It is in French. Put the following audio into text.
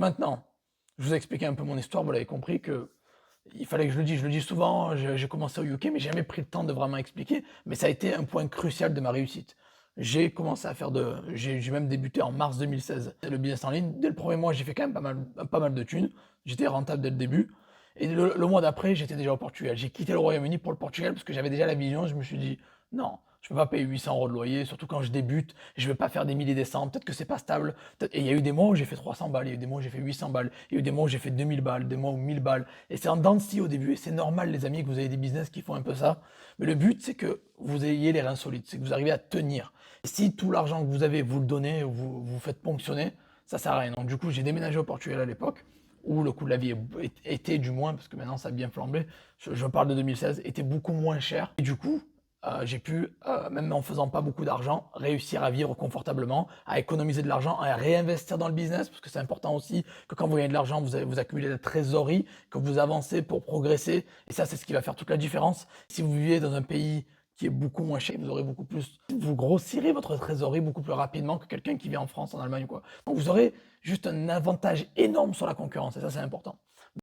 maintenant, je vous ai expliqué un peu mon histoire, vous l'avez compris que il fallait que je le dis souvent, j'ai commencé au UK, mais j'ai jamais pris le temps de vraiment expliquer, mais ça a été un point crucial de ma réussite. J'ai même débuté en mars 2016 le business en ligne. Dès le premier mois, j'ai fait quand même pas mal de thunes. J'étais rentable dès le début. Et le mois d'après, j'étais déjà au Portugal. J'ai quitté le Royaume-uni pour le Portugal parce que j'avais déjà la vision. Je me suis dit, non, je peux pas payer 800 euros de loyer, surtout quand je débute. Je vais pas faire des milliers des cents. Peut-être que c'est pas stable. Et il y a eu des mois où j'ai fait 300 balles, il y a eu des mois où j'ai fait 800 balles, il y a eu des mois où j'ai fait 2000 balles, des mois où 1000 balles. Et c'est en dents de scie au début. Et c'est normal, les amis, que vous ayez des business qui font un peu ça. Mais le but, c'est que vous ayez les reins solides, c'est que vous arrivez à tenir. Et si tout l'argent que vous avez, vous le donnez, ou vous faites ponctionner, ça sert à rien. Donc du coup, j'ai déménagé au Portugal à l'époque, où le coût de la vie était du moins, parce que maintenant ça a bien flambé, je parle de 2016, était beaucoup moins cher. Et du coup, j'ai pu, même en faisant pas beaucoup d'argent, réussir à vivre confortablement, à économiser de l'argent, à réinvestir dans le business, parce que c'est important aussi que quand vous gagnez de l'argent, vous accumulez de la trésorerie, que vous avancez pour progresser. Et ça, c'est ce qui va faire toute la différence. Si vous vivez dans un pays qui est beaucoup moins cher, vous aurez beaucoup plus, vous grossirez votre trésorerie beaucoup plus rapidement que quelqu'un qui vit en France, en Allemagne, quoi. Donc vous aurez juste un avantage énorme sur la concurrence, et ça, c'est important.